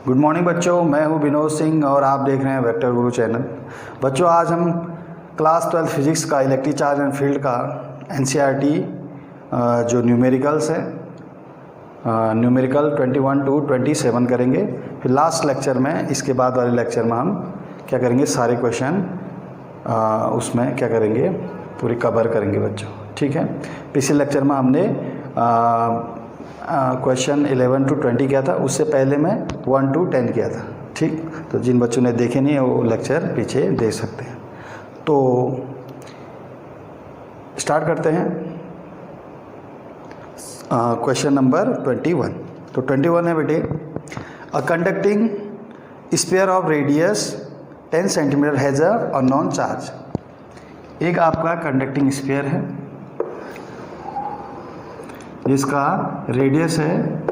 Good morning बच्चों, मैं हूं विनोद सिंह और आप देख रहे हैं वेक्टर गुरु चैनल। बच्चों, आज हम क्लास 12 फिजिक्स का इलेक्ट्रिक चार्ज एंड फील्ड का एनसीईआरटी जो न्यूमेरिकल्स है, न्यूमेरिकल 21 to 27 करेंगे। फिर लास्ट लेक्चर में, इसके बाद वाले लेक्चर में हम क्या करेंगे, सारे क्वेश्चन उसमें क्या करेंगे, पूरी कवर करेंगे बच्चों। ठीक है, पिछले लेक्चर में हमने क्वेश्चन 11 to 20 किया था, उससे पहले मैं 1 to 10 किया था। ठीक, तो जिन बच्चों ने देखे नहीं है वो लेक्चर पीछे देख सकते हैं। तो स्टार्ट करते हैं क्वेश्चन नंबर 21। तो 21 है बेटे, a conducting sphere of radius 10 centimetre has a unknown charge. एक आपका कंडक्टिंग स्फीयर है जिसका रेडियस है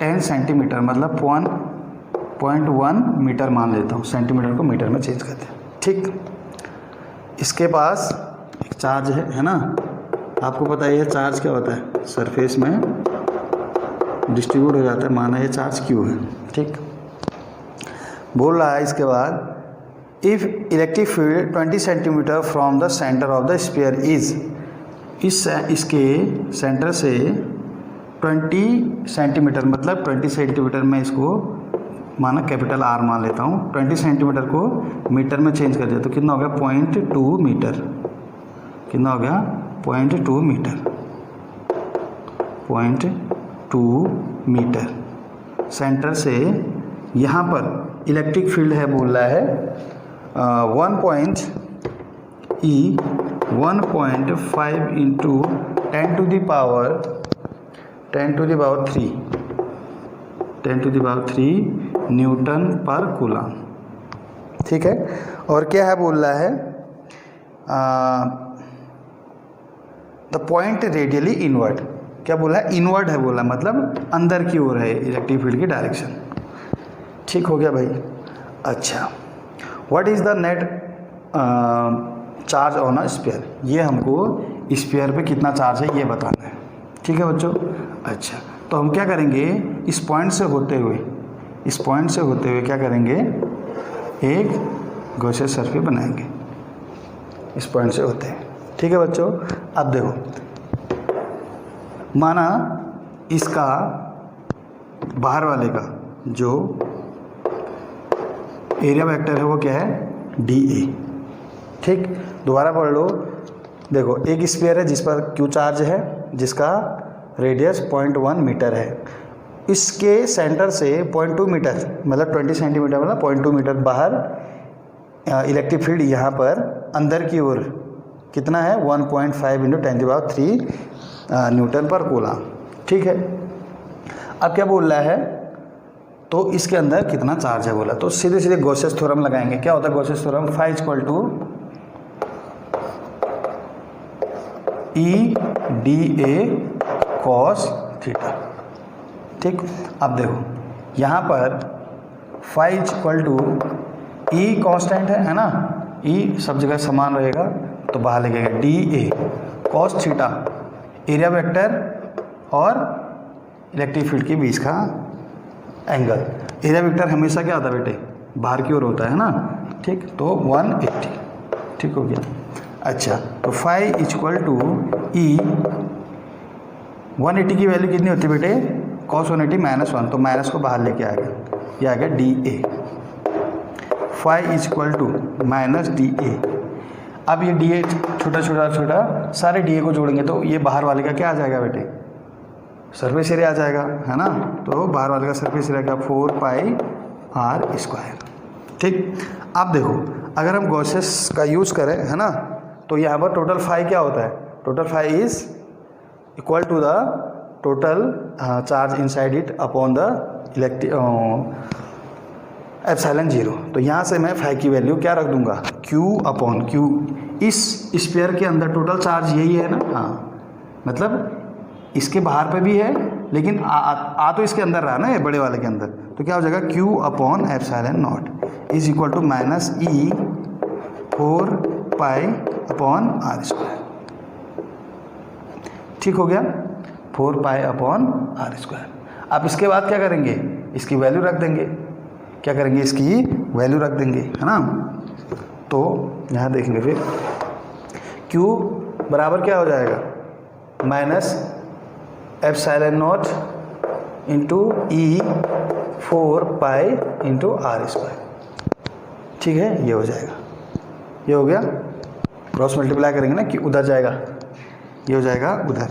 10 सेंटीमीटर, मतलब 1.1 मीटर मान लेता हूँ, सेंटीमीटर को मीटर में चेंज करते हैं। ठीक, इसके पास एक चार्ज है ना। आपको पता है ये चार्ज क्या होता है, सरफेस में डिस्ट्रीब्यूट हो जाता है, माना ये चार्ज क्यू है। ठीक, बोल रहा है इसके बाद, if electric field 20 centimetre from the centre of the sphere is, इसके सेंटर से 20 सेंटीमीटर, मतलब 20 सेंटीमीटर में इसको माना कैपिटल आर मान लेता हूँ, 20 सेंटीमीटर को मीटर में चेंज कर दिया तो कितना हो गया, 0.2 मीटर। कितना हो गया, 0.2 मीटर, 0.2 मीटर। सेंटर से यहाँ पर इलेक्ट्रिक फील्ड है, बोल रहा है 1.5 into 10 to the power 3 Newton per coulomb. ठीक है, और क्या है बोल रहा है, द पॉइंट रेडियली इनवर्ड। क्या बोला है, इनवर्ड है बोला, मतलब अंदर की ओर है इलेक्ट्रिक फील्ड की डायरेक्शन। ठीक हो गया भाई। अच्छा, what is the net charge on a sphere. ये हमको स्फीयर पे कितना चार्ज है ये बताना है। ठीक है बच्चों। अच्छा, तो हम क्या करेंगे, इस पॉइंट से होते हुए क्या करेंगे, एक गॉसियस सर्फेस बनाएंगे इस पॉइंट से होते हैं। ठीक है बच्चों। अब देखो, माना इसका बाहर वाले का जो एरिया वेक्टर है वो क्या है, DA। ठीक, दोबारा पढ़ लो। देखो, एक स्फीयर है जिस पर क्यू चार्ज है, जिसका रेडियस 0.1 मीटर है। इसके सेंटर से 0.2 मीटर, मतलब 20 सेंटीमीटर, मतलब 0.2 मीटर बाहर इलेक्ट्रिक फील्ड यहाँ पर अंदर की ओर कितना है, 1.5 इंटू 10³ न्यूटन पर कूलम। ठीक है, अब क्या बोल रहा है, तो इसके अंदर कितना चार्ज है बोला, तो सीधे सीधे गॉसियस थ्योरम लगाएंगे। क्या होता है गॉसियस थ्योरम, φ = EdA cos थीटा। ठीक, अब देखो यहाँ पर φ = E कांस्टेंट है ना, E सब जगह समान रहेगा, तो बाहर लगेगा DA cos theta, area vector और इलेक्ट्रिक फील्ड के बीच का एंगल। एरिया वेक्टर हमेशा क्या होता है बेटे, बाहर की ओर होता है ना। ठीक, तो 180। ठीक हो गया। अच्छा, तो φ = E, 180 की वैल्यू कितनी होती है बेटे, cos 180 -1, तो माइनस को बाहर लेके आएगा, ये आ गया DA। φ = -DA। अब ये DA छोटा सारे DA को जोड़ेंगे तो ये बाहर वाले का क्या आ जाएगा बेटे, सरफेस एरिया आ जाएगा, है ना। तो बाहर वाले का सरफेस एरिया क्या, 4πr²। ठीक, अब देखो अगर हम गॉसियस का यूज़ करें, है ना, तो यहाँ पर टोटल φ क्या होता है, total φ is equal to the total charge inside it upon the epsilon 0। तो यहाँ से मैं φ की वैल्यू क्या रख दूंगा, Q/Q। इस स्फीयर के अंदर टोटल चार्ज यही है ना, हाँ, मतलब इसके बाहर पे भी है, लेकिन आ तो इसके अंदर रहा ना, ये बड़े वाले के अंदर, तो क्या हो जाएगा, Q/ε0 is equal to -E 4πr²। ठीक हो गया, 4πr²। अब इसके बाद क्या करेंगे, इसकी वैल्यू रख देंगे। क्या करेंगे, इसकी वैल्यू रख देंगे, है ना। तो यहाँ देखेंगे फिर Q बराबर क्या हो जाएगा, minus epsilon naught into E 4 pi into R square. ठीक है, ये हो जाएगा, ये हो गया। क्रॉस मल्टीप्लाई करेंगे ना कि उधर जाएगा, ये हो जाएगा उधर,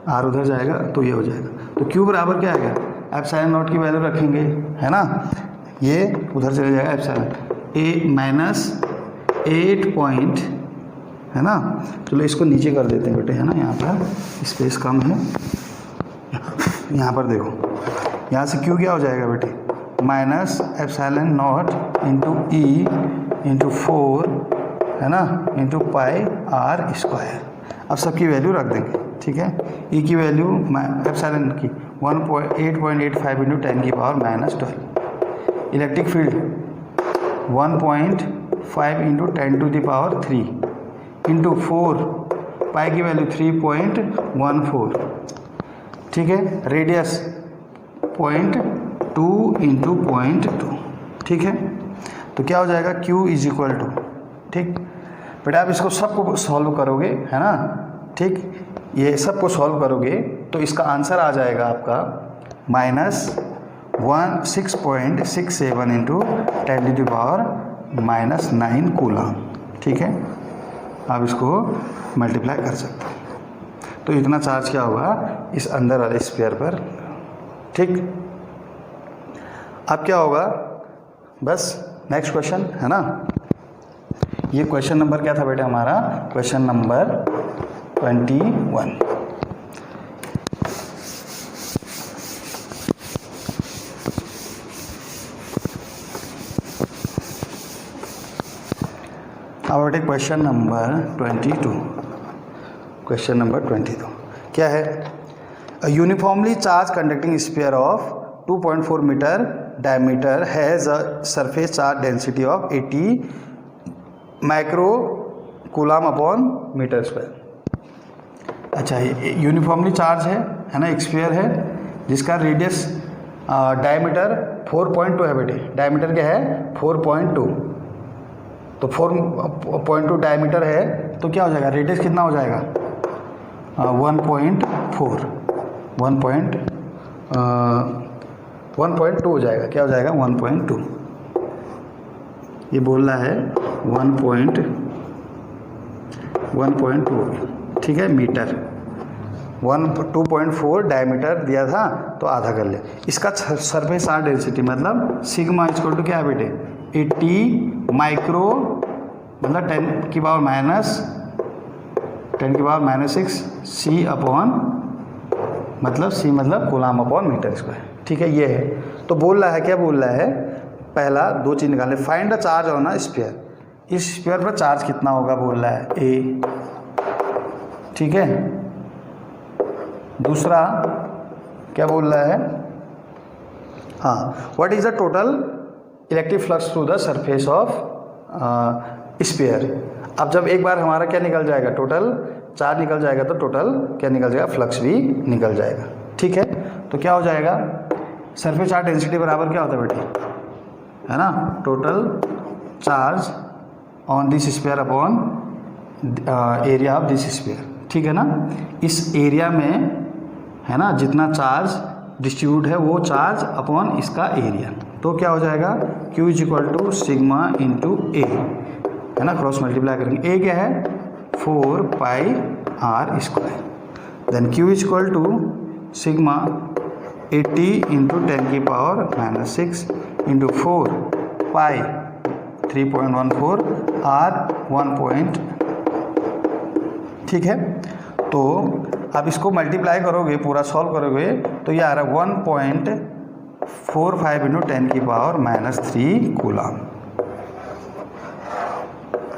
आर उधर जाएगा तो ये हो जाएगा। तो Q बराबर क्या आएगा, एप्सिलॉन नॉट की वैल्यू रखेंगे, है ना, ये उधर चले जाएगा एप्सिलॉन ए माइनस 8 पॉइंट, है ना। चलो इसको नीचे कर देते हैं बेटे, है ना, यहाँ पर स्पेस कम है। यहाँ पर देखो, यहाँ से Q क्या हो जाएगा बेटे, minus epsilon naught into E into 4, है ना, इंटू पाई आर स्क्वायर। अब सबकी वैल्यू रख देंगे, ठीक है। ई की वैल्यू एप्सिलॉन की 8.85 इंटू 10 की power minus 12। Electric field 1.5 into 10 to the power 3 into 4, pi की वैल्यू 3.14, ठीक है। रेडियस 0.2 इंटू 0.2, ठीक है। तो क्या हो जाएगा, Q इज इक्वल टू, ठीक बेटा। आप इसको सबको सॉल्व करोगे, है ना, ठीक, ये सबको सॉल्व करोगे तो इसका आंसर आ जाएगा आपका minus 6.67 into 10 to the power minus 9 coulomb, ठीक है। आप इसको मल्टीप्लाई कर सकते हो, तो इतना चार्ज क्या होगा इस अंदर वाले स्फीयर पर, ठीक। अब क्या होगा, बस नेक्स्ट क्वेश्चन, है ना। ये क्वेश्चन नंबर क्या था बेटा हमारा, क्वेश्चन नंबर 21। अब बेटे क्वेश्चन नंबर 22, क्वेश्चन नंबर 22 क्या है, a uniformly charged conducting sphere of 2.4 metre diameter has a surface charge density of 80 micro coulomb upon metre square. अच्छा, ये यूनिफॉर्मली चार्ज है ना, एक स्फीयर है जिसका रेडियस डायमीटर 4.2 है बेटे। डायमीटर क्या है, 4.2, तो 4.2 डायमीटर है तो क्या हो जाएगा, रेडियस कितना हो जाएगा, 1.2 हो जाएगा। क्या हो जाएगा, 1.2। ये बोल रहा है 1.2, ठीक है, मीटर। 2.4 डायमीटर दिया था तो आधा कर ले। इसका सरफेस चार्ज डेंसिटी मतलब सिग्मा इक्वल टू क्या है बेटे, 80 माइक्रो, मतलब 10 की पावर माइनस 6 सी अपॉन, मतलब सी मतलब कूलम अपॉन मीटर स्क्वायर, ठीक है। ये है, तो बोल रहा है, क्या बोल रहा है, पहला दो चीज निकालने, find the charge on a sphere. इस स्फीयर पर चार्ज कितना होगा बोल रहा है, ए, ठीक है। दूसरा क्या बोल रहा है, हाँ, what is the total electric flux through the surface of sphere. अब जब एक बार हमारा क्या निकल जाएगा, टोटल चार्ज निकल जाएगा तो टोटल क्या निकल जाएगा, फ्लक्स भी निकल जाएगा, ठीक है। तो क्या हो जाएगा, सरफेस चार्ज डेंसिटी बराबर क्या होता है बेटे, है ना, total charge on this sphere upon area of this sphere, ठीक है ना। इस एरिया में, है ना, जितना चार्ज डिस्ट्रीब्यूट है वो चार्ज अपॉन इसका एरिया, तो क्या हो जाएगा, Q is equal to sigma into A, है ना, क्रॉस मल्टीप्लाई करेंगे। ए क्या है, 4 pi R square, then Q is equal to sigma 80 into 10 की power minus 6 into 4 pi 3.14 R 1 ठीक है। तो आप इसको मल्टीप्लाई करोगे, पूरा सॉल्व करोगे तो ये आ रहा है 1.45 इंटू 10 की पावर माइनस 3 कूलम,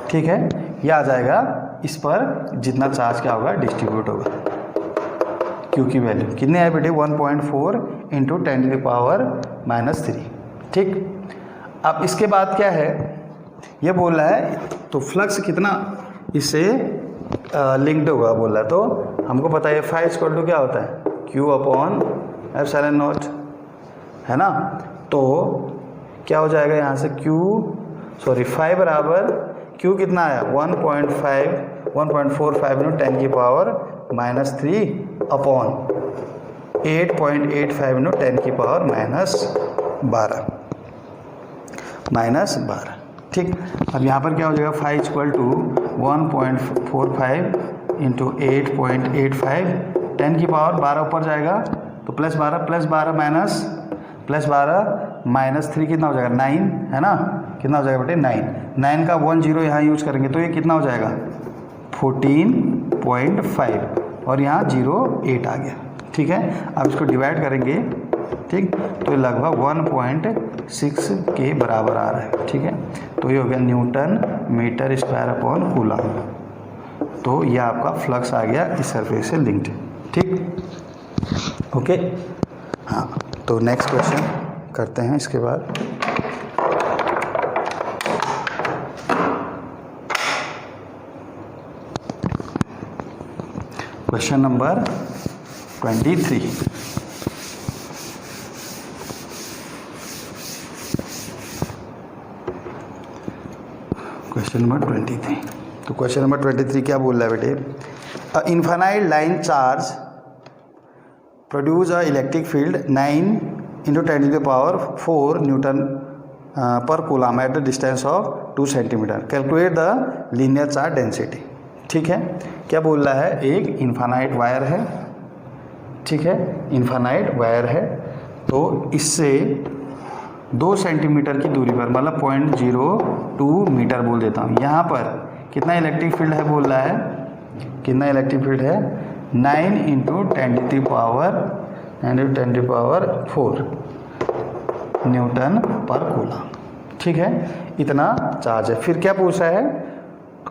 ठीक है। ये आ जाएगा, इस पर जितना चार्ज क्या होगा डिस्ट्रीब्यूट होगा। Q की वैल्यू कितने है बेटे, 1.4 इंटू 10 की पावर माइनस 3, ठीक। अब इसके बाद क्या है, ये बोल रहा है तो फ्लक्स कितना इससे लिंक्ड होगा बोल रहा है, तो हमको पता है फाई इक्वल टू क्या होता है, Q अपॉन एप्सिलॉन नॉट, है ना। तो क्या हो जाएगा यहाँ से फाइव बराबर Q कितना आया 1.45 इंटू 10 की पावर -3 अपॉन 8.85 इंटू 10 की पावर -12। ठीक, अब यहाँ पर क्या हो जाएगा 5 इक्वल टू 1.45 इंटू 8.85, 10 की पावर 12 ऊपर जाएगा तो +12 -3 कितना हो जाएगा 9, है ना, कितना हो जाएगा बेटे 9 का 1 0 यहाँ यूज करेंगे तो ये कितना हो जाएगा 14.5 और यहाँ 0.8 आ गया। ठीक है, अब इसको डिवाइड करेंगे, ठीक, तो लगभग 1.6 के बराबर आ रहा है। ठीक है, तो ये हो गया newton metre square upon coulomb. तो ये आपका फ्लक्स आ गया इस सरफेस से लिंक्ड। ठीक, ओके। हाँ, तो नेक्स्ट क्वेश्चन करते हैं इसके बाद। Question number 23। Question number 23। तो क्वेश्चन नंबर 23 क्या बोल रहा है बेटे, a infinite line charge produce a electric field 9 into 10 to the power 4 newton per coulomb at the distance of 2 centimetre, calculate the linear charge density. ठीक है, क्या बोल रहा है, एक इनफाइनाइट वायर है, ठीक है, इनफाइनाइट वायर है, तो इससे 2 सेंटीमीटर की दूरी पर, मतलब 0.02 मीटर बोल देता हूँ, यहाँ पर कितना इलेक्ट्रिक फील्ड है बोल रहा है, कितना इलेक्ट्रिक फील्ड है 9 into 10 to the power 4 newton per coulomb. ठीक है, इतना चार्ज है। फिर क्या पूछा है,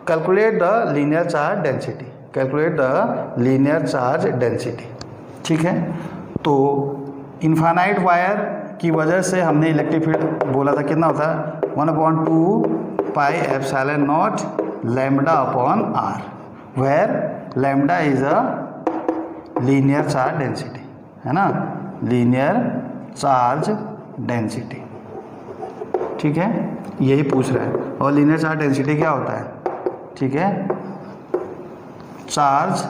calculate the linear charge density, calculate the linear charge density. ठीक है, तो इनफाइनाइट वायर की वजह से हमने इलेक्ट्रिक फील्ड बोला था कितना होता है 1/2 pi epsilon naught lambda upon R, where lambda is a linear charge density, है ना, लीनियर चार्ज डेंसिटी। ठीक है, यही पूछ रहा है। और लीनियर चार्ज डेंसिटी क्या होता है, ठीक है, charge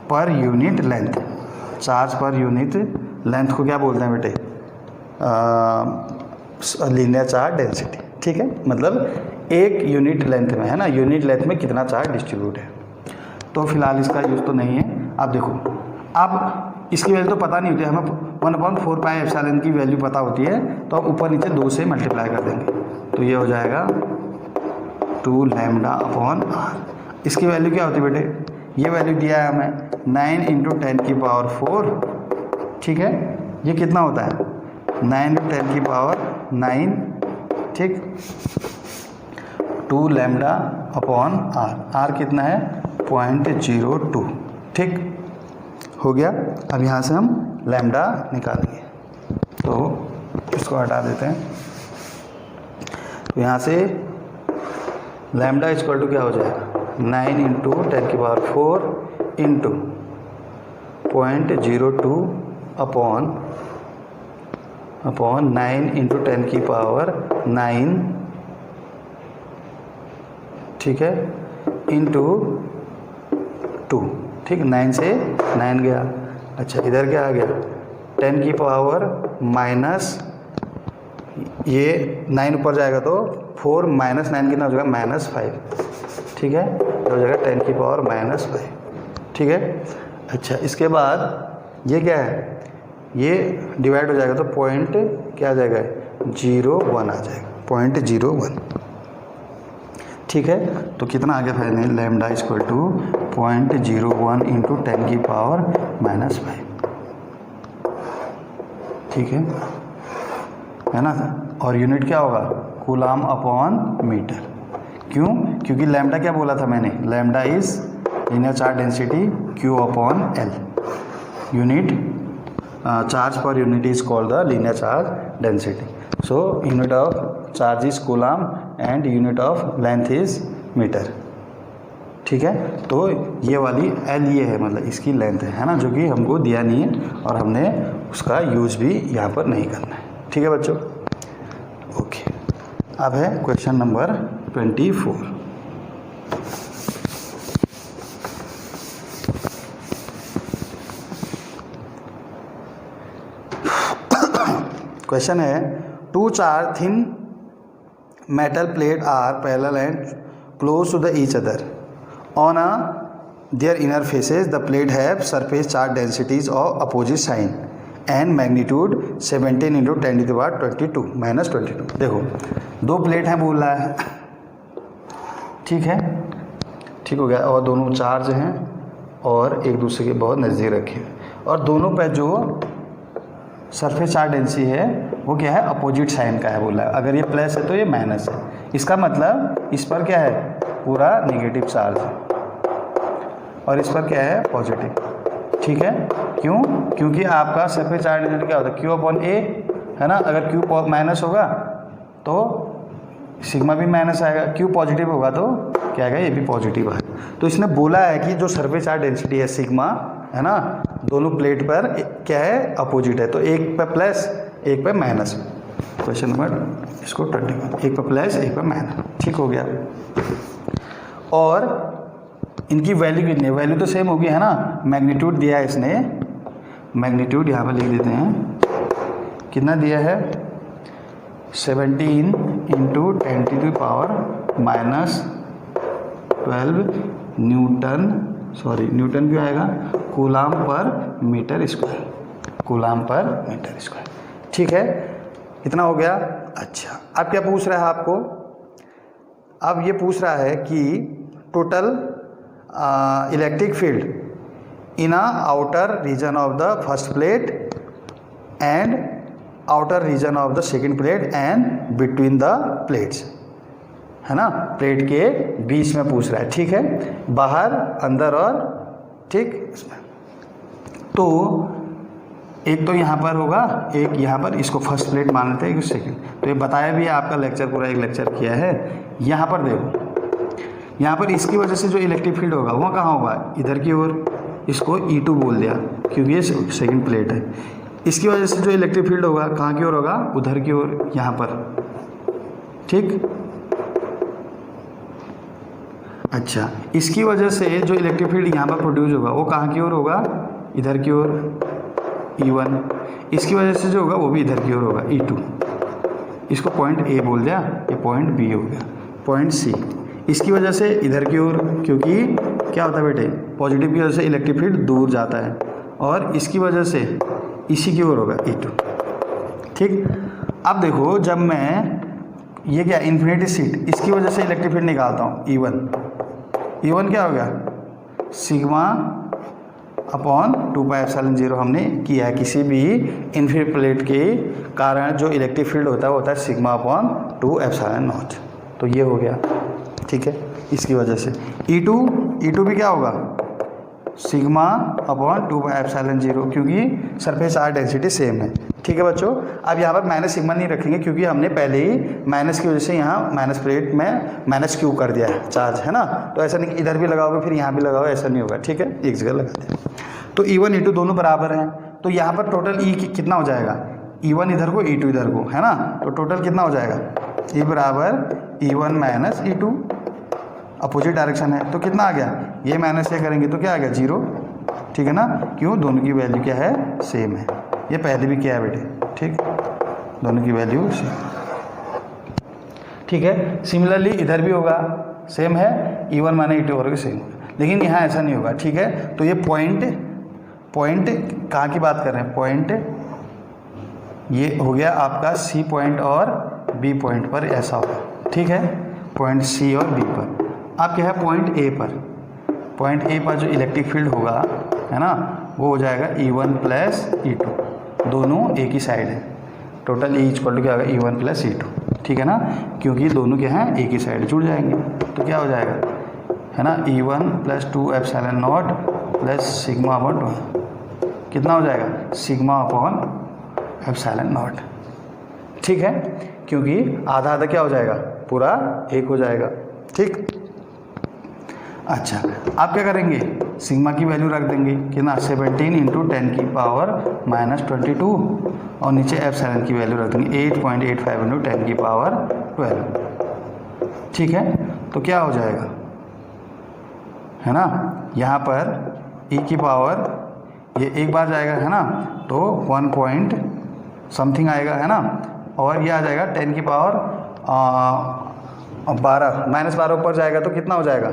per unit length, charge per unit length को क्या बोलते हैं बेटे, लीनियर चार्ज डेंसिटी। ठीक है, मतलब एक यूनिट लेंथ में, है ना, यूनिट लेंथ में कितना चार्ज डिस्ट्रीब्यूट है। तो फिलहाल इसका यूज़ तो नहीं है। अब देखो, अब इसकी वैल्यू तो पता नहीं होती है, हमें 1/4 पाई एप्सिलॉन की वैल्यू पता होती है, तो अब ऊपर नीचे 2 से मल्टीप्लाई कर देंगे, तो ये हो जाएगा 2 लैम्बडा अपॉन आर। इसकी वैल्यू क्या होती है बेटे, ये वैल्यू दिया है हमें 9 इंटू 10 की पावर 4। ठीक है, ये कितना होता है 9 इंटू 10 की पावर 9, ठीक, 2 लैम्बडा अपॉन आर, आर कितना है 0.02। ठीक हो गया। अब यहाँ से हम लैम्बडा निकालेंगे, तो इसको हटा देते हैं। तो यहाँ से लैम्बडा इक्वल टू क्या हो जाएगा 9 इंटू 10 की पावर 4 इंटू 0.02 अपॉन 9 इंटू 10 की पावर 9, ठीक है, इंटू 2। ठीक, 9 से 9 गया। अच्छा, इधर क्या आ गया 10 की पावर माइनस, ये 9 ऊपर जाएगा तो 4 माइनस 9 कितना हो जाएगा -5। ठीक है, तो हो जाएगा 10 की पावर -5। ठीक है, अच्छा, इसके बाद ये क्या है, ये डिवाइड हो जाएगा तो पॉइंट क्या आ जाएगा 0.1 आ जाएगा, 0.01। ठीक है, तो कितना आ गया final lambda equal to 0.01 into 10 की पावर -5। ठीक है ना, और यूनिट क्या होगा कूलम अपॉन मीटर। क्यों, क्योंकि लैम्बडा क्या बोला था मैंने, lambda is linear charge density Q upon L। Unit charge per unit is called the linear charge density. So unit of charge is coulomb and unit of length is metre. ठीक है, तो ये वाली L ये है, मतलब इसकी length है ना, जो कि हमको दिया नहीं है और हमने उसका यूज़ भी यहाँ पर नहीं करना है। ठीक है बच्चों, ओके। अब है क्वेश्चन नंबर 24। क्वेश्चन है, टू चार thin metal plate are parallel and close to the each other. On their inner faces, the plate have surface charge densities of opposite sign and magnitude 17 into 10 to the power 22 minus 22. देखो दो plate हैं बोल रहा है, ठीक है, ठीक हो गया, और दोनों चार्ज हैं और एक दूसरे के बहुत नज़दीक रखे हैं, और दोनों पे जो सरफेस चार्ज डेंसिटी है वो क्या है, अपोजिट साइन का है बोला है। अगर ये प्लस है तो ये माइनस है, इसका मतलब इस पर क्या है, पूरा नेगेटिव चार्ज है और इस पर क्या है, पॉजिटिव, ठीक है। क्यों? क्योंकि आपका सरफेस चार्ज डेंसिटी क्या होता है, क्यू अपॉन ए, है ना। अगर क्यू माइनस होगा तो सिग्मा भी माइनस आएगा, क्यू पॉजिटिव होगा तो क्या आएगा, ये भी पॉजिटिव आएगा। तो इसने बोला है कि जो सरफेस चार्ज डेंसिटी है सिग्मा, है ना, दोनों प्लेट पर क्या है, अपोजिट है, तो एक पर प्लस एक पर माइनस। क्वेश्चन नंबर इसको 21, एक पर प्लस एक पर माइनस, ठीक हो गया। और इनकी वैल्यू कितनी है, वैल्यू तो सेम होगी, है ना। मैग्नीट्यूड दिया है इसने, मैग्नीट्यूड यहाँ पर लिख देते हैं, कितना दिया है, 17 into 10 to the power minus 12 newton, sorry newton क्यों आएगा, coulomb per metre square, coulomb per metre square, ठीक है। इतना हो गया। अच्छा, अब क्या पूछ रहा है आपको, अब ये पूछ रहा है कि total electric field in outer region of the first plate and outer region of the second plate and between the plates, है ना, प्लेट के बीच में पूछ रहा है, ठीक है, बाहर अंदर और ठीक इसमें। तो एक तो यहाँ पर होगा, एक यहाँ पर, इसको फर्स्ट प्लेट मान लेते हैं, एक सेकेंड। तो ये बताया भी है, आपका लेक्चर पूरा एक लेक्चर किया है। यहाँ पर देखो, यहाँ पर इसकी वजह से जो इलेक्ट्रिक फील्ड होगा वो कहाँ होगा, इधर की ओर, इसको E2 बोल दिया क्योंकि ये सेकेंड प्लेट है। इसकी वजह से जो इलेक्ट्रिक फील्ड होगा कहाँ की ओर होगा, उधर की ओर, यहाँ पर, ठीक। अच्छा, इसकी वजह से जो इलेक्ट्रिक फील्ड यहाँ पर प्रोड्यूस होगा वो कहाँ की ओर होगा, इधर की ओर, E1। इसकी वजह से जो होगा वो भी इधर की ओर होगा, E2। इसको पॉइंट ए बोल दिया, ये पॉइंट बी हो गया, पॉइंट सी। इसकी वजह से इधर की ओर, क्योंकि क्या होता है बेटे, पॉजिटिव की वजह से इलेक्ट्रिक फील्ड दूर जाता है, और इसकी वजह से इसी की ओर होगा, E2, ठीक। अब देखो, जब मैं ये क्या, इन्फिनिटी सीट, इसकी वजह से इलेक्ट्रिक फील्ड निकालता हूँ, E1 क्या हो गया, सिग्मा अपॉन 2πε0 हमने किया है। किसी भी इन्फिनिटी प्लेट के कारण जो इलेक्ट्रिक फील्ड होता है वो होता है सिग्मा अपॉन 2ε0। तो ये हो गया, ठीक है, इसकी वजह से। E2 भी क्या होगा, सिग्मा अपॉन 2πε0, क्योंकि सरफेस चार्ज डेंसिटी सेम है, ठीक है बच्चों। अब यहाँ पर माइनस सिग्मा नहीं रखेंगे क्योंकि हमने पहले ही माइनस की वजह से यहाँ माइनस प्लेट में माइनस क्यू कर दिया है चार्ज, है ना। तो ऐसा नहीं कि इधर भी लगाओगे फिर यहाँ भी लगाओ, ऐसा नहीं होगा, ठीक है, एक जगह लगा दिया। तो E1 E2 दोनों बराबर हैं, तो यहाँ पर टोटल कितना हो जाएगा, E1 इधर को, E2 इधर को, है ना। तो टोटल कितना हो जाएगा, E बराबर E1 minus E2, opposite direction है, तो कितना आ गया, ये माइनस ये करेंगे तो क्या आ गया, 0, ठीक है ना। क्यों, दोनों की वैल्यू क्या है, सेम है। ये पहले भी किया है बेटे, ठीक, दोनों की वैल्यू सेम, ठीक है। सिमिलरली इधर भी होगा, सेम है, E1 माइनस E2 और सेम होगा, लेकिन यहाँ ऐसा नहीं होगा, ठीक है। तो ये पॉइंट कहाँ की बात कर रहे हैं, पॉइंट ये हो गया आपका C पॉइंट और B पॉइंट पर ऐसा होगा, ठीक है, पॉइंट C और B पर। अब क्या है, पॉइंट ए पर जो इलेक्ट्रिक फील्ड होगा, है ना, वो हो जाएगा E1 प्लस E2, दोनों एक ही साइड है। टोटल E इक्वल टू क्या होगा, E1 प्लस E2, ठीक है ना, क्योंकि दोनों क्या हैं, एक ही साइड जुड़ जाएंगे। तो क्या हो जाएगा, है ना, E1 plus 2ε0 plus sigma upon 2, कितना हो जाएगा, सिग्मा अपॉन ε0, ठीक है, क्योंकि आधा आधा क्या हो जाएगा, पूरा एक हो जाएगा, ठीक। अच्छा, आप क्या करेंगे, सिग्मा की वैल्यू रख देंगे कितना 17 इंटू 10 की पावर -22 और नीचे एप्सिलॉन की वैल्यू रख देंगे 8.85 इंटू 10 की पावर 12। ठीक है, तो क्या हो जाएगा, है ना, यहाँ पर e की पावर ये एक बार जाएगा, है ना, तो 1 पॉइंट समथिंग आएगा, है ना, और ये आ जाएगा 10 की पावर 12 -12 ऊपर जाएगा तो कितना हो जाएगा,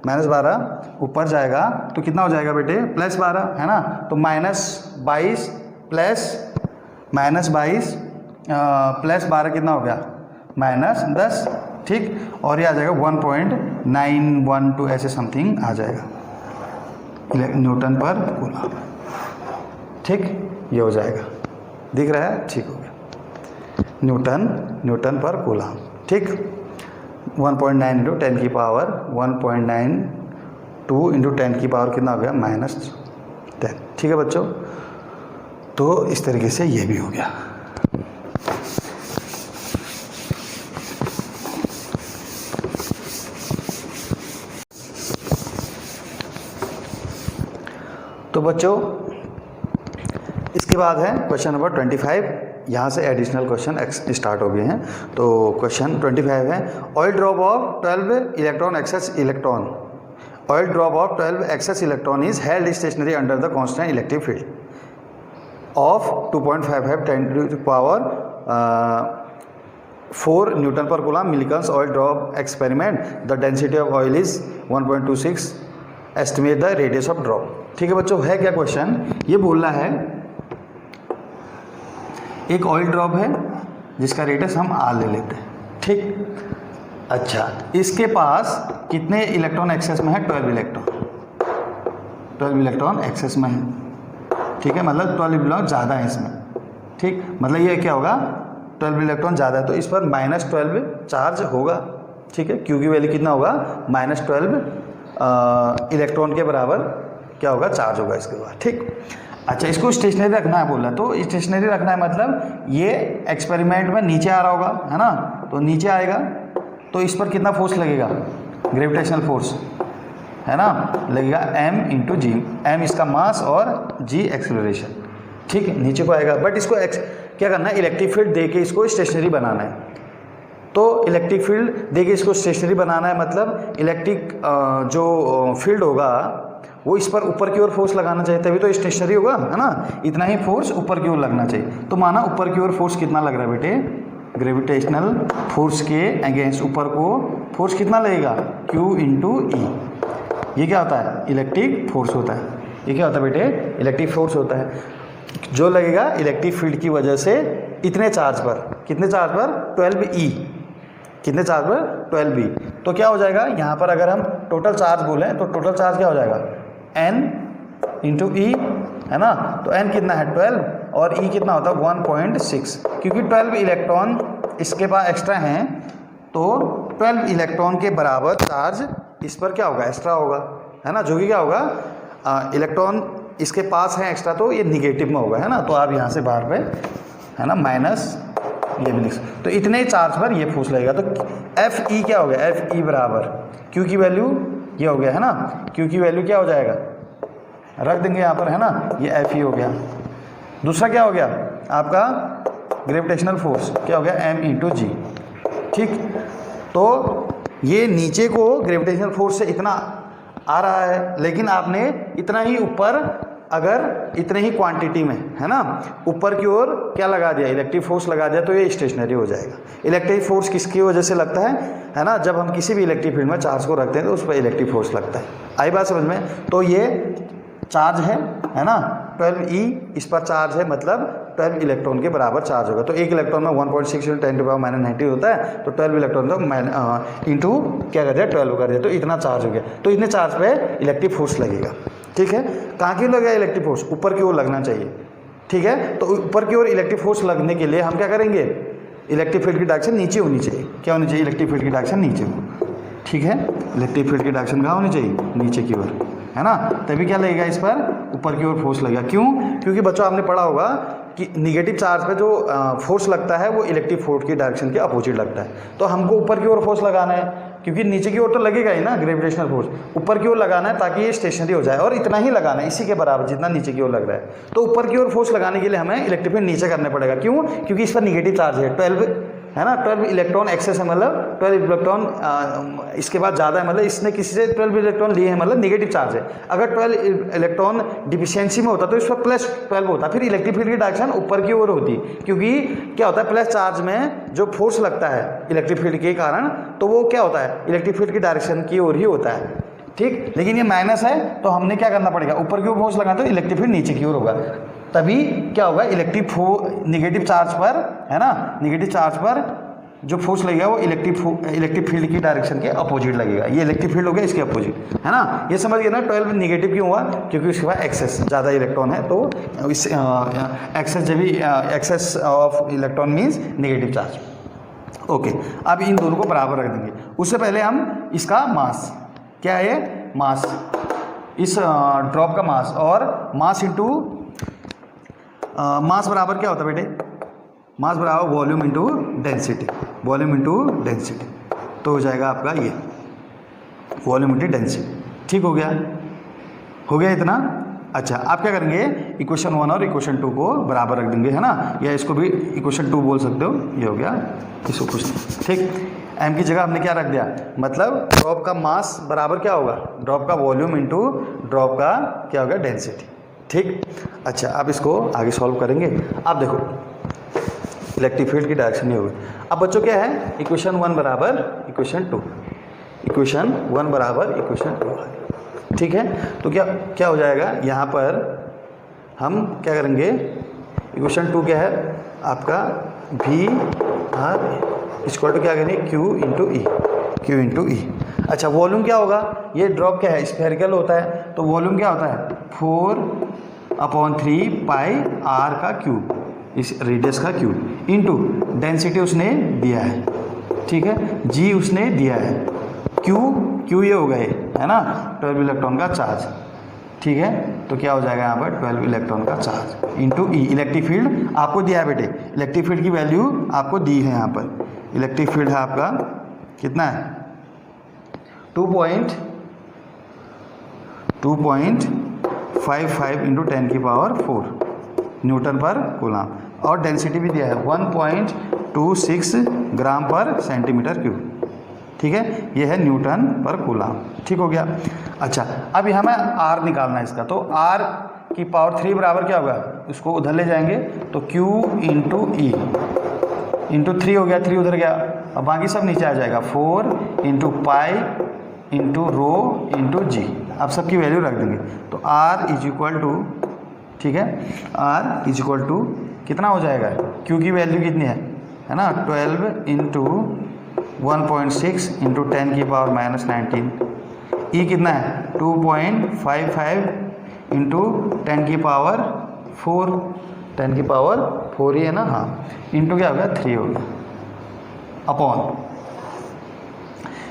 -12 ऊपर जाएगा तो कितना हो जाएगा बेटे, +12, है ना, तो -22 प्लस 12 कितना हो गया, -10। ठीक, और ये आ जाएगा 1.912 ऐसे समथिंग आ जाएगा न्यूटन पर कूलम। ठीक, ये हो जाएगा, दिख रहा है, ठीक हो गया, न्यूटन पर कूलम। ठीक, 1.9 इंटू 10 की पावर 1.92 इंटू 10 की पावर कितना हो गया, -10। ठीक है बच्चों, तो इस तरीके से ये भी हो गया। तो बच्चों इसके बाद है क्वेश्चन नंबर 25। यहाँ से एडिशनल क्वेश्चन स्टार्ट हो गए हैं। तो क्वेश्चन 25 है, oil drop of 12 electron excess electron, oil drop of 12 excess electron is held stationary under the constant electric field of 2.55 10 to the power 4 newton per coulomb Millikan's oil drop experiment, the density of oil is 1.26, estimate the radius of drop. ठीक है बच्चों, है क्या question, ये बोल रहा है एक ऑयल ड्रॉप है जिसका रेडियस हम R ले लेते हैं। ठीक, अच्छा, इसके पास कितने इलेक्ट्रॉन एक्सेस में है, 12 इलेक्ट्रॉन एक्सेस में है। ठीक है, मतलब 12 इलेक्ट्रॉन ज़्यादा है इसमें। ठीक, मतलब ये क्या होगा, 12 इलेक्ट्रॉन ज़्यादा है तो इस पर -12 चार्ज होगा। ठीक है, क्यू की वैल्यू कितना होगा, -12 इलेक्ट्रॉन के बराबर क्या होगा, चार्ज होगा इसके बाद। ठीक, अच्छा, इसको स्टेशनरी रखना है बोला, तो स्टेशनरी रखना है मतलब ये एक्सपेरिमेंट में नीचे आ रहा होगा, है ना, तो नीचे आएगा तो इस पर कितना फोर्स लगेगा, ग्रेविटेशनल फोर्स, है ना, लगेगा m इंटू जी, m इसका मास और g एक्सेलरेशन। ठीक है, नीचे को आएगा, बट इसको क्या करना है, इलेक्ट्रिक फील्ड दे के इसको स्टेशनरी बनाना है। तो इलेक्ट्रिक फील्ड दे के इसको स्टेशनरी बनाना है मतलब इलेक्ट्रिक जो फील्ड होगा वो इस पर ऊपर की ओर फोर्स लगाना चाहिए, तभी तो स्टेशनरी होगा, है ना, इतना ही फोर्स ऊपर की ओर लगना चाहिए। तो माना ऊपर की ओर फोर्स कितना लग रहा है बेटे, ग्रेविटेशनल फोर्स के अगेंस्ट ऊपर को फोर्स कितना लगेगा, Q इंटू ई। ये क्या होता है, इलेक्ट्रिक फोर्स होता है। ये क्या होता है बेटे, इलेक्ट्रिक फोर्स होता है जो लगेगा इलेक्ट्रिक फील्ड की वजह से इतने चार्ज पर, कितने चार्ज पर, 12E, कितने चार्ज पर, 12E। तो क्या हो जाएगा, यहाँ पर अगर हम टोटल चार्ज बोलें तो टोटल चार्ज क्या हो जाएगा, N इंटू ई, है ना, तो N कितना है 12 और E कितना होता है 1.6, क्योंकि 12 इलेक्ट्रॉन इसके पास एक्स्ट्रा हैं तो 12 इलेक्ट्रॉन के बराबर चार्ज इस पर क्या होगा, एक्स्ट्रा होगा, है ना, जो कि क्या होगा, इलेक्ट्रॉन इसके पास है एक्स्ट्रा तो ये निगेटिव में होगा, है ना, तो आप यहाँ से बाहर पे, है ना, माइनस ये भी लिख, तो इतने चार्ज पर ये फोर्स लगेगा। तो FE क्या हो गया, FE बराबर Q की वैल्यू ये हो गया, है ना, Q की वैल्यू क्या हो जाएगा, रख देंगे यहाँ पर, है ना, ये FE हो गया। दूसरा क्या हो गया आपका, ग्रेविटेशनल फोर्स क्या हो गया, M इंटू जी। ठीक, तो ये नीचे को ग्रेविटेशनल फोर्स से इतना आ रहा है, लेकिन आपने इतना ही ऊपर, अगर इतने ही क्वांटिटी में, है ना, ऊपर की ओर क्या लगा दिया, इलेक्ट्रिक फोर्स लगा दिया, तो ये स्टेशनरी हो जाएगा। इलेक्ट्रिक फोर्स किसकी वजह से लगता है ना, जब हम किसी भी इलेक्ट्रिक फील्ड में चार्ज को रखते हैं तो उस पर इलेक्ट्रिक फोर्स लगता है। आई बात समझ में, तो ये चार्ज है ना, 12E इस पर चार्ज है, मतलब 12 इलेक्ट्रॉन के बराबर चार्ज होगा। तो एक इलेक्ट्रॉन में 1.6 × 10⁻⁻90 होता है, तो 12 इलेक्ट्रॉन तो इंटू क्या कर दिया, 12 कर दिया, तो इतना चार्ज हो गया। तो इतने चार्ज पे इलेक्ट्रिक फोर्स लगेगा। ठीक है, कहाँ की लगेगा इलेक्ट्रिक फोर्स, ऊपर की ओर लगना चाहिए। ठीक है, तो ऊपर की ओर इलेक्ट्रिक फोर्स लगने के लिए हम क्या करेंगे, इलेक्ट्रिक फील्ड की डायरेक्शन नीचे होनी चाहिए। क्या होनी चाहिए, इलेक्ट्रिक फील्ड की डायरेक्शन नीचे हो। ठीक है, इलेक्ट्रिक फील्ड की डायरेक्शन कहाँ होनी चाहिए, नीचे की ओर, है ना, तभी क्या लगेगा इस पर, ऊपर की ओर फोर्स लगेगा। क्यों, क्योंकि बच्चों आपने पढ़ा होगा कि निगेटिव चार्ज पे जो फोर्स लगता है वो इलेक्ट्रिक फोर्स की डायरेक्शन के अपोजिट लगता है। तो हमको ऊपर की ओर फोर्स लगाना है, क्योंकि नीचे की ओर तो लगेगा ही ना ग्रेविटेशनल फोर्स, ऊपर की ओर लगाना है ताकि ये स्टेशनरी हो जाए, और इतना ही लगाना है, इसी के बराबर जितना नीचे की ओर लग रहा है। तो ऊपर की ओर फोर्स लगाने के लिए हमें इलेक्ट्रिक फील्ड नीचे करना पड़ेगा। क्यों? क्योंकि इस पर निगेटिव चार्ज है, 12 है ना, 12 इलेक्ट्रॉन एक्सेस है, मतलब 12 इलेक्ट्रॉन इसके बाद ज़्यादा है, मतलब इसने किसी से 12 इलेक्ट्रॉन लिए हैं, मतलब निगेटिव चार्ज है। अगर 12 इलेक्ट्रॉन डिफिशियंसी में होता तो इस पर प्लस 12 होता, फिर इलेक्ट्रिक फील्ड की डायरेक्शन ऊपर की ओर होती। क्योंकि क्या होता है, प्लस चार्ज में जो फोर्स लगता है इलेक्ट्रिक फील्ड के कारण, तो वो क्या होता है, इलेक्ट्रिक फील्ड की डायरेक्शन की ओर ही होता है। ठीक, लेकिन ये माइनस है तो हमने क्या करना पड़ेगा, ऊपर की ओर फोर्स लगाना, तो इलेक्ट्रिक फील्ड नीचे की ओर होगा, तभी क्या होगा, निगेटिव चार्ज पर, है ना, निगेटिव चार्ज पर जो फोर्स लगेगा वो इलेक्ट्रिक फील्ड की डायरेक्शन के अपोजिट लगेगा। ये इलेक्ट्रिक फील्ड हो गया, इसके अपोजिट, है ना। ये समझ गए ना, 12 निगेटिव क्यों हुआ, क्योंकि उसके बाद एक्सेस ज़्यादा इलेक्ट्रॉन है, तो इस एक्सेस जब भी excess of electron means negative charge. Okay, अब इन दोनों को बराबर रख देंगे। उससे पहले हम इसका मास, क्या है, मास, इस ड्रॉप का मास, और मास इंटू मास बराबर क्या होता है बेटे, मास बराबर volume into density, volume into density, तो हो जाएगा आपका ये वॉल्यूम इंटू डेंसिटी। ठीक हो गया इतना। अच्छा, आप क्या करेंगे, इक्वेशन 1 और इक्वेशन 2 को बराबर रख देंगे, है ना, या इसको भी इक्वेशन 2 बोल सकते हो, ये हो गया इसको कुछ। ठीक, m की जगह हमने क्या रख दिया, मतलब ड्रॉप का मास बराबर क्या होगा, ड्रॉप का वॉल्यूम इंटू ड्रॉप का क्या होगा, डेंसिटी। ठीक, अच्छा, अब इसको आगे सॉल्व करेंगे। अब देखो इलेक्ट्रिक फील्ड की डायरेक्शन ये होगी। अब बच्चों क्या है, इक्वेशन 1 बराबर इक्वेशन 2, इक्वेशन 1 बराबर इक्वेशन 2। ठीक है, तो क्या हो जाएगा, यहाँ पर हम क्या करेंगे, इक्वेशन 2 क्या है आपका, वी आर इक्वल टू क्या करेंगे, क्यू इंटू ई। अच्छा, वॉल्यूम क्या होगा, ये ड्रॉप क्या है, स्फेरिकल होता है, तो वॉल्यूम क्या होता है, 4/3 पाई आर का क्यूब, इस रेडियस का क्यूब, इंटू डेंसिटी उसने दिया है, ठीक है, जी उसने दिया है, क्यू ये हो गए, है ना, 12 इलेक्ट्रॉन का चार्ज। ठीक है, तो क्या हो जाएगा यहाँ पर 12 इलेक्ट्रॉन का चार्ज इंटू ई। इलेक्ट्रिक फील्ड आपको दिया है बेटे, इलेक्ट्रिक फील्ड की वैल्यू आपको दी है यहाँ पर। इलेक्ट्रिक फील्ड है आपका कितना है, 2.55 इंटू 10⁴ न्यूटन पर कूलम, और डेंसिटी भी दिया है 1.26 ग्राम पर सेंटीमीटर क्यूब। ठीक है, ये है न्यूटन पर कूलम। ठीक हो गया। अच्छा, अब यहाँ में आर निकालना है इसका, तो आर की पावर 3 बराबर क्या होगा, इसको उधर ले जाएंगे तो Q इंटू ई इंटू 3 हो गया, 3 उधर गया, अब बाकी सब नीचे आ जाएगा, 4 into pi into rho into g. अब सबकी वैल्यू रख देंगे, तो R इज इक्वल टू, ठीक है, R इज इक्वल टू कितना हो जाएगा, Q की वैल्यू कितनी है ना, 12 इंटू 1.6 इंटू 10⁻⁻19। ई कितना है 2.55 इंटू 10⁻⁴ 10⁻⁴ ही है ना, हाँ, इंटू क्या हो गया 3 हो गया, अपॉन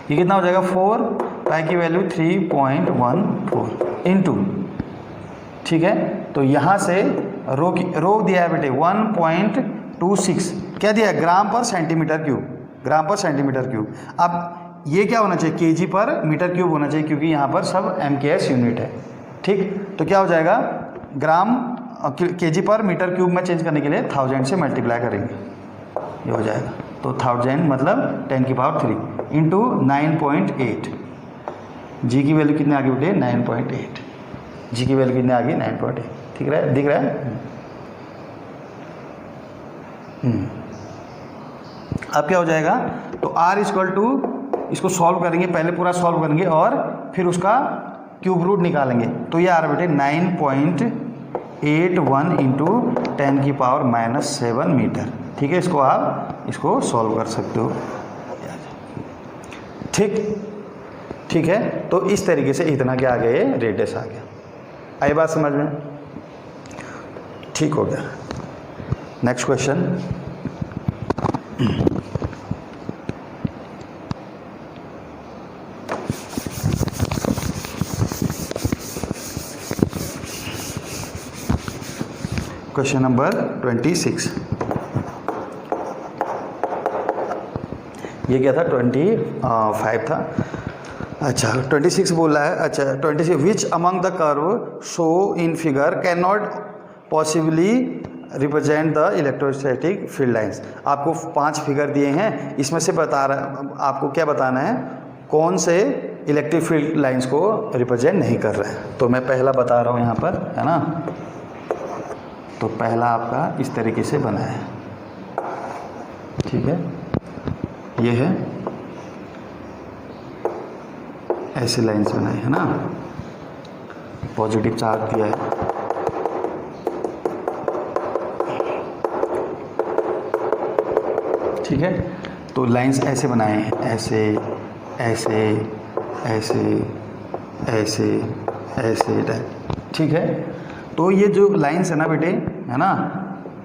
ये कितना हो जाएगा 4, पाई की वैल्यू 3.14 इंटू, ठीक है, तो यहाँ से रो दिया है बेटे 1.26, क्या दिया है, ग्राम पर सेंटीमीटर क्यूब, ग्राम पर सेंटीमीटर क्यूब। अब ये क्या होना चाहिए, केजी पर मीटर क्यूब होना चाहिए, क्योंकि यहाँ पर सब MKS यूनिट है। ठीक, तो क्या हो जाएगा, ग्राम केजी पर मीटर क्यूब में चेंज करने के लिए 1000 से मल्टीप्लाई करेंगे, ये हो जाएगा, तो 1000 मतलब 10⁻³ इंटू 9.8। जी की वैल्यू कितने आ गई बेटे 9.8, जी की वैल्यू कितने आ गई 9.8। ठीक है, दिख रहा है। अब क्या हो जाएगा, तो R इक्वल टू, इसको सॉल्व करेंगे, पहले पूरा सॉल्व करेंगे और फिर उसका क्यूब रूट निकालेंगे, तो ये आ रहा बेटे 9.81 इंटू 10⁻⁻7 मीटर। ठीक है, इसको आप इसको सॉल्व कर सकते हो। ठीक है, तो इस तरीके से इतना क्या आ गया, ये रेडियस आ गया। आई बात समझ में, ठीक हो गया। Next question, question number 26। ये क्या था 25 था। अच्छा 26 बोल रहा है। अच्छा 26 which among the curve show in figure can not possibly represent the electrostatic field lines. आपको 5 फिगर दिए हैं, इसमें से बता रहा, आपको क्या बताना है, कौन से इलेक्ट्रिक फील्ड लाइंस को रिप्रेजेंट नहीं कर रहे हैं। तो मैं पहला बता रहा हूँ यहाँ पर, है ना। तो पहला आपका इस तरीके से बना है, ठीक है। ये है ऐसे लाइंस बनाए है ना, पॉजिटिव चार्ज दिया है। ठीक है, तो लाइंस ऐसे बनाए हैं, ऐसे ऐसे ऐसे ऐसे ऐसे, ठीक है। तो ये जो लाइंस है ना बेटे, है ना,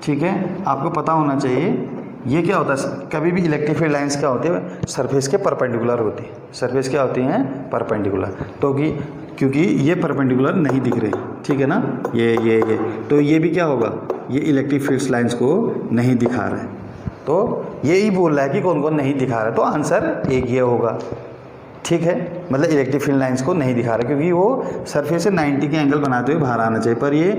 ठीक है, आपको पता होना चाहिए ये क्या होता है। कभी भी इलेक्ट्रिक फील्ड लाइंस क्या होती है, सरफेस के परपेंडिकुलर होती है। सरफेस क्या होती हैं, परपेंडिकुलर। तो क्योंकि ये परपेंडिकुलर नहीं दिख रही, ठीक है ना, ये तो ये भी क्या होगा, ये इलेक्ट्रिक फील्ड लाइंस को नहीं दिखा रहा है। तो ये ही बोल रहा है कि कौन कौन नहीं दिखा रहा है, तो आंसर एक ये होगा, ठीक है। मतलब इलेक्ट्रिक फील्ड लाइंस को नहीं दिखा रहा क्योंकि वो सरफेस से 90 के एंगल बनाते हुए बाहर आना चाहिए, पर ये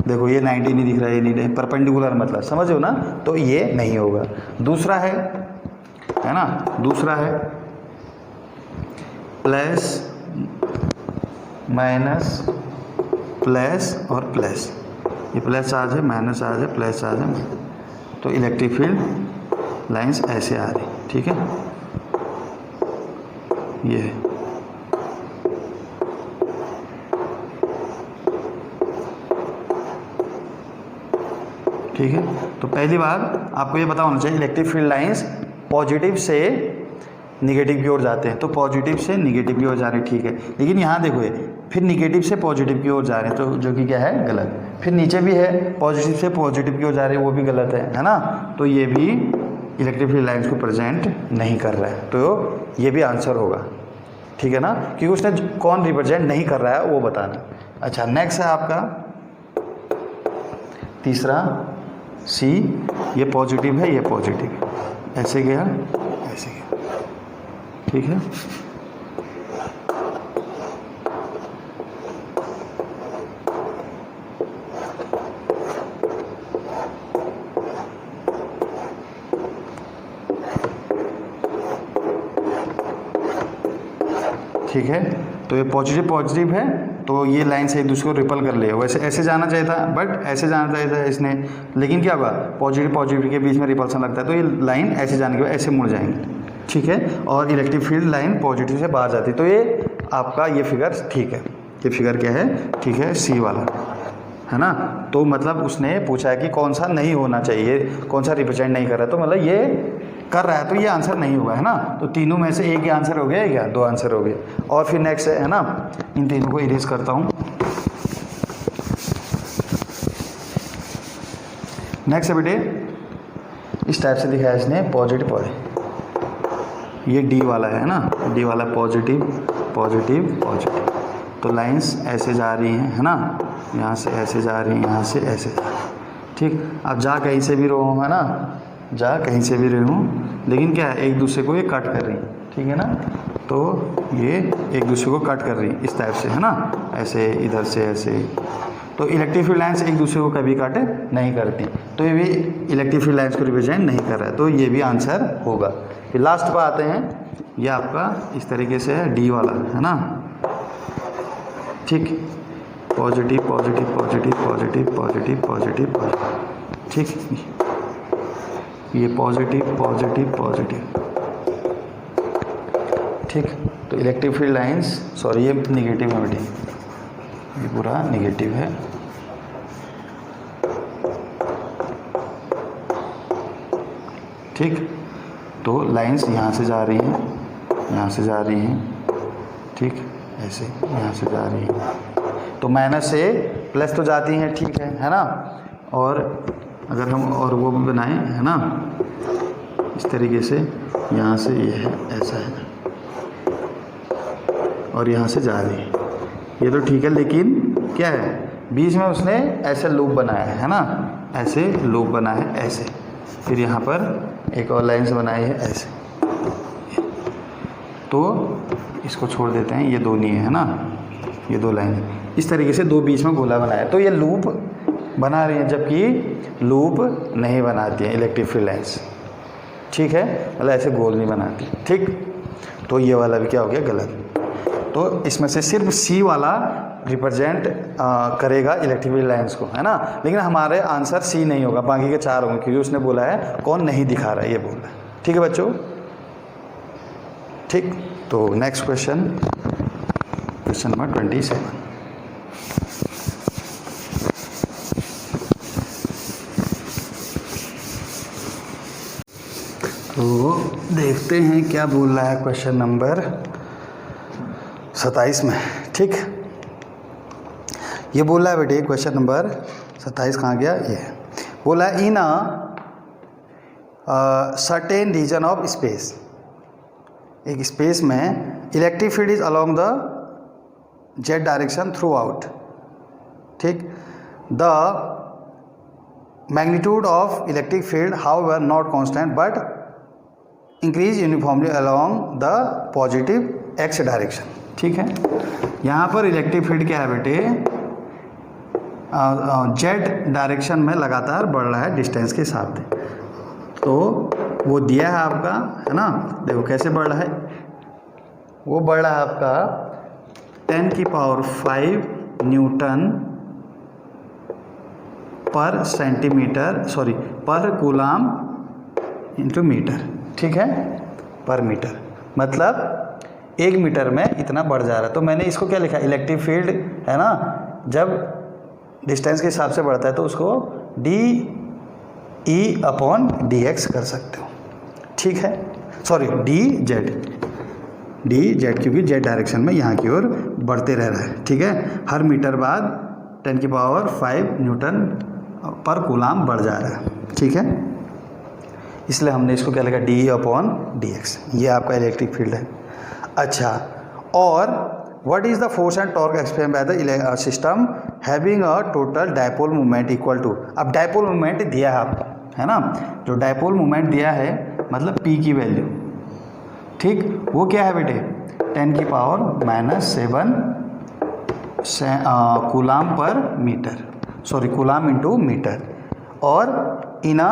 देखो ये 90 नहीं दिख रहा है, ये नहीं परपेंडिकुलर, मतलब समझो ना, तो ये नहीं होगा। दूसरा है ना, दूसरा है प्लस माइनस प्लस और प्लस। ये प्लस चार्ज है, माइनस चार्ज है, प्लस चार्ज है, तो इलेक्ट्रिक फील्ड लाइंस ऐसे आ रही, ठीक है। ये ठीक है। तो पहली बात आपको ये पता होना चाहिए, इलेक्ट्रिक फील्ड लाइंस पॉजिटिव से निगेटिव की ओर जाते हैं, तो पॉजिटिव से निगेटिव की ओर जा रहे हैं, ठीक है। लेकिन यहाँ देखो, ये फिर निगेटिव से पॉजिटिव की ओर जा रहे हैं, तो जो कि क्या है, गलत। फिर नीचे भी है पॉजिटिव से पॉजिटिव की ओर जा रहे हैं, वो भी गलत है ना। तो ये भी इलेक्ट्रिक फील्ड लाइंस को प्रेजेंट नहीं कर रहा है, तो ये भी आंसर होगा, ठीक है ना, क्योंकि उसने कौन रिप्रेजेंट नहीं कर रहा है वो बताना। अच्छा नेक्स्ट है आपका तीसरा सी, ये पॉजिटिव है, ये पॉजिटिव है, ऐसे गया ऐसे गया, ठीक है। ठीक है, तो ये पॉजिटिव है, तो ये लाइन से एक दूसरे को रिपल कर ले। वैसे ऐसे जाना चाहिए था, बट ऐसे जाना चाहिए था इसने, लेकिन क्या हुआ, पॉजिटिव के बीच में रिपल्सन लगता है, तो ये लाइन ऐसे जाने के बाद ऐसे मुड़ जाएंगे, ठीक है। और इलेक्ट्रिक फील्ड लाइन पॉजिटिव से बाहर जाती है, तो ये आपका ये फिगर ठीक है। ये फिगर क्या है, ठीक है, सी वाला, है ना। तो मतलब उसने पूछा है कि कौन सा नहीं होना चाहिए, कौन सा रिप्रेजेंट नहीं कर रहा, तो मतलब ये कर रहा है, तो ये आंसर नहीं होगा, है ना। तो तीनों में से एक ही आंसर हो गया, क्या 2 आंसर हो गए। और फिर नेक्स्ट है ना, इन तीनों को इरेज करता हूँ। नेक्स्ट है बेटे, इस टाइप से दिखाया इसने, पॉजिटिव, ये डी वाला है ना, डी वाला पॉजिटिव पॉजिटिव पॉजिटिव। तो लाइंस ऐसे जा रही हैं, है ना, यहाँ से ऐसे जा रही हैं, यहाँ से ऐसे, ठीक। अब जा कहीं से भी रहो, है ना, जा कहीं से भी रही हूँ, लेकिन क्या है, एक दूसरे को ये कट कर रही है, ठीक है ना। तो ये एक दूसरे को कट कर रही है इस टाइप से, है ना, ऐसे इधर से ऐसे। तो इलेक्ट्रिक फील्ड लाइन्स एक दूसरे को कभी कट नहीं करती, तो ये भी इलेक्ट्रिक फील्ड लाइन्स को रिप्रेजेंट नहीं कर रहा है, तो ये भी आंसर होगा। फिर लास्ट पर आते हैं, ये आपका इस तरीके से है, डी वाला, है ना, ठीक। Positive positive positive positive positive positive positive, ठीक। ये पॉजिटिव पॉजिटिव पॉजिटिव, ठीक। तो इलेक्ट्रिक फील्ड लाइंस, सॉरी ये निगेटिव है बेटी, ये पूरा निगेटिव है, ठीक। तो लाइंस यहाँ से जा रही हैं, यहाँ से जा रही हैं, ठीक, ऐसे यहाँ से जा रही हैं, तो माइनस से प्लस तो जाती हैं, ठीक है ना। और अगर हम और वो भी बनाएं, है ना, इस तरीके से, यहाँ से ये है, ऐसा है, और यहाँ से जा रही है, ये तो ठीक है। लेकिन क्या है, बीच में उसने ऐसे लूप बनाया है ना, ऐसे लूप बना है ऐसे, फिर यहाँ पर एक और लाइन्स बनाई है ऐसे, तो इसको छोड़ देते हैं, ये दो नहीं है ना, ये दो लाइन इस तरीके से दो बीच में गोला बनाया, तो ये लूप बना रही है जबकि लूप नहीं बनाती है इलेक्ट्रिक फील्ड लाइन्स। ठीक है, मतलब ऐसे गोल नहीं बनाती। ठीक, तो ये वाला भी क्या हो गया, गलत। तो इसमें से सिर्फ सी वाला रिप्रेजेंट करेगा इलेक्ट्रिक फील्ड लाइन्स को, है ना, लेकिन हमारे आंसर सी नहीं होगा, बाकी के चार होंगे, क्योंकि उसने बोला है कौन नहीं दिखा रहा है, ये बोल रहा है। ठीक है बच्चों, ठीक। तो नेक्स्ट क्वेश्चन, क्वेश्चन नंबर 27। तो देखते हैं क्या बोल रहा है क्वेश्चन नंबर 27 में। ठीक, ये बोल रहा है बेटे क्वेश्चन नंबर 27 कहाँ गया, ये बोला है in certain region of space, एक स्पेस में electric field is along the z direction throughout. ठीक, the magnitude of electric field however not constant but increase uniformly along the positive x direction. ठीक है, यहाँ पर electric field क्या है बेटे, जेड डायरेक्शन में लगातार बढ़ रहा है डिस्टेंस के साथ। तो वो दिया है आपका, है ना, देखो कैसे बढ़ रहा है, वो बढ़ रहा है आपका 10⁵ न्यूटन पर सेंटीमीटर, सॉरी पर कूलाम इंटू मीटर। ठीक है, पर मीटर, मतलब 1 मीटर में इतना बढ़ जा रहा है। तो मैंने इसको क्या लिखा, इलेक्ट्रिक फील्ड, है ना, जब डिस्टेंस के हिसाब से बढ़ता है तो उसको DE/dx कर सकते हो। ठीक है, सॉरी DZ, क्योंकि जेड डायरेक्शन में यहाँ की ओर बढ़ते रह रहा है। ठीक है, हर मीटर बाद 10⁵ न्यूटन पर कूलाम बढ़ जा रहा है। ठीक है, इसलिए हमने इसको क्या लिखा, DE/dx, ये आपका इलेक्ट्रिक फील्ड है। अच्छा, और what is the force and torque experience by the system having a total dipole moment equal to, अब डायपोल मोमेंट दिया है आपको, है ना, जो डायपोल मोमेंट दिया है मतलब P की वैल्यू। ठीक, वो क्या है बेटे, 10⁻⁻7 coulomb per metre, sorry coulomb into metre, और in a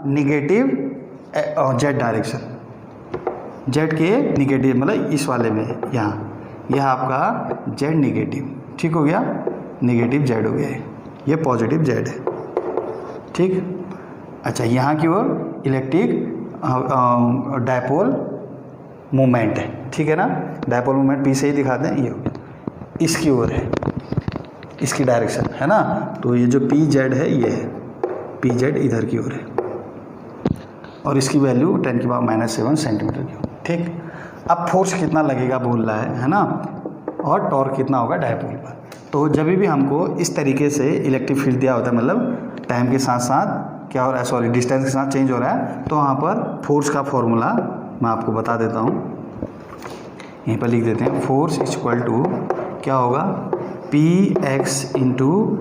negative z direction, z के निगेटिव, मतलब इस वाले में, यहाँ यह आपका जेड निगेटिव। ठीक हो गया, निगेटिव जेड हो गया है, ये पॉजिटिव जेड है। ठीक, अच्छा, यहाँ की ओर इलेक्ट्रिक डायपोल मोमेंट है। ठीक है ना, डायपोल मोमेंट पी से ही दिखाते हैं, ये हो गया, इसकी ओर है, इसकी डायरेक्शन, है ना, तो ये जो पी जेड है ये है, पी जेड इधर की ओर है, और इसकी वैल्यू 10⁻⁻7 सेंटीमीटर की। ठीक, अब फोर्स कितना लगेगा बोल रहा है ना, और टॉर्क कितना होगा डायपोल पर। तो जब भी हमको इस तरीके से इलेक्ट्रिक फील्ड दिया होता है, मतलब टाइम के साथ साथ क्या हो रहा है, सॉरी डिस्टेंस के साथ चेंज हो रहा है, तो वहाँ पर फोर्स का फॉर्मूला मैं आपको बता देता हूँ, यहीं पर लिख देते हैं। फोर्स इक्वल टू क्या होगा, Px into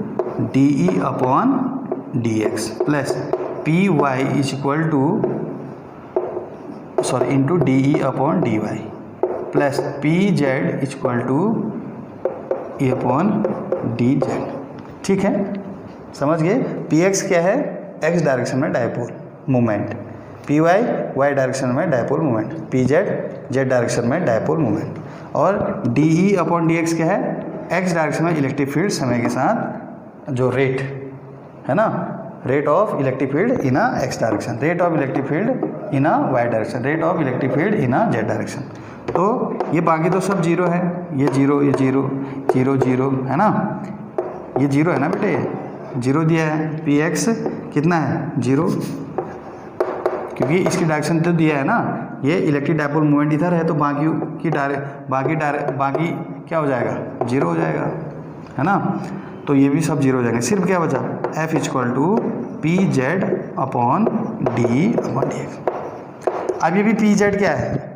DE/dx plus Py is equal to, sorry into DE/dy plus Pz is equal to E/dz। ठीक है, समझ गए। Px क्या है, x डायरेक्शन में dipole moment, Py y direction में dipole moment, Pz z direction में डायपोल मोमेंट, और DE/dx क्या है, x डायरेक्शन में इलेक्ट्रिक फील्ड समय के साथ जो रेट है ना, rate of electric field in a x direction, rate of electric field in a y direction, rate of electric field in a z direction. तो ये बाकी तो सब जीरो है, ये जीरो, ये जीरो, जीरो जीरो, है ना, ये जीरो है ना बेटे, जीरो दिया है। Px कितना है, जीरो, क्योंकि इसकी डायरेक्शन तो दिया है ना, ये इलेक्ट्रिक डायपोल मूवमेंट इधर है, तो बाकी क्या हो जाएगा, जीरो हो जाएगा, है ना, तो ये भी सब जीरो हो जाएंगे। सिर्फ क्या बचा, F इक्वल टू Pz/dx। अब ये भी Pz क्या है,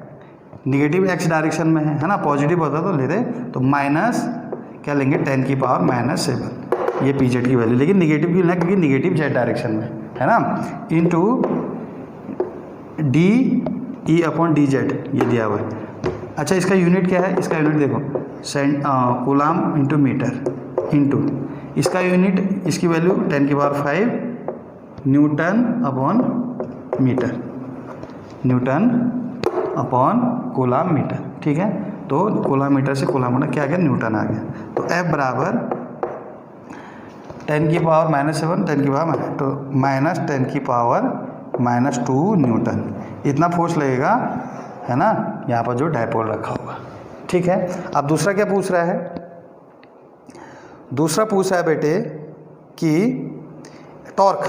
निगेटिव x डायरेक्शन में है ना, पॉजिटिव होता तो लेते, तो माइनस क्या लेंगे, 10⁻⁻7, ये Pz की वैल्यू, लेकिन निगेटिव क्यों लेना, क्योंकि निगेटिव z डायरेक्शन में है ना, इंटू DE/dz ये दिया हुआ है। अच्छा इसका यूनिट क्या है, इसका यूनिट देखो कूलाम इंटू मीटर इंटू इसका यूनिट, इसकी value 10⁵ newton upon metre, newton upon coulomb metre. ठीक है, तो कूलाम मीटर से कूलाम होना क्या आ गया, न्यूटन आ गया। तो F बराबर 10⁻⁻⁷ 10⁻⁻, तो -10⁻⁻² न्यूटन, इतना फोर्स लगेगा, है ना, यहाँ पर जो डायपोल रखा होगा। ठीक है, अब दूसरा क्या पूछ रहा है, दूसरा पूछ रहा है बेटे कि टॉर्क,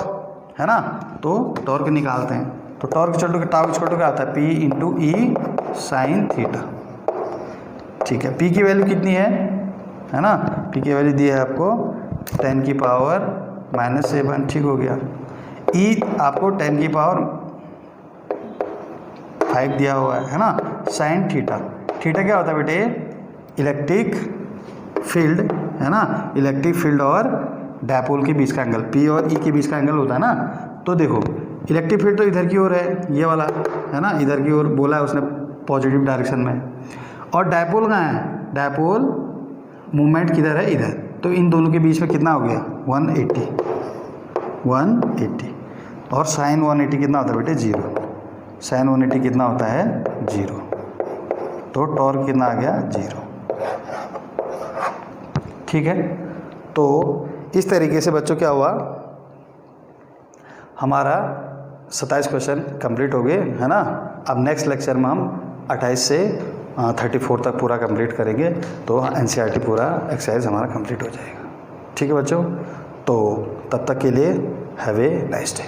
है ना, तो टॉर्क निकालते हैं। तो torque equal to tau equal to क्या आता है, P × E sin थीटा। ठीक है, P की वैल्यू कितनी है ना, P की वैल्यू दी है आपको 10⁻⁻⁷, ठीक हो गया। E आपको 10⁵ दिया हुआ है ना, साइन थीटा। थीटा क्या होता है बेटे, इलेक्ट्रिक फील्ड, है ना, इलेक्ट्रिक फील्ड और डायपोल के बीच का एंगल, P और E के बीच का एंगल होता है ना। तो देखो इलेक्ट्रिक फील्ड तो इधर की ओर है, ये वाला, है ना, इधर की ओर बोला है उसने पॉजिटिव डायरेक्शन में, और डायपोल कहाँ है, डायपोल मूवमेंट किधर है, इधर। तो इन दोनों के बीच में कितना हो गया, 180, और साइन 180 कितना होता है बेटे, 0। साइन 180 कितना होता है, 0। तो टॉर्क कितना आ गया, 0। ठीक है, तो इस तरीके से बच्चों क्या हुआ, हमारा 27 क्वेश्चन कंप्लीट हो गए, है ना। अब नेक्स्ट लेक्चर में हम 28 से 34 तक पूरा कंप्लीट करेंगे, तो NCERT पूरा एक्सरसाइज हमारा कंप्लीट हो जाएगा। ठीक है बच्चों, तो तब तक के लिए हैव ए नाइस डे।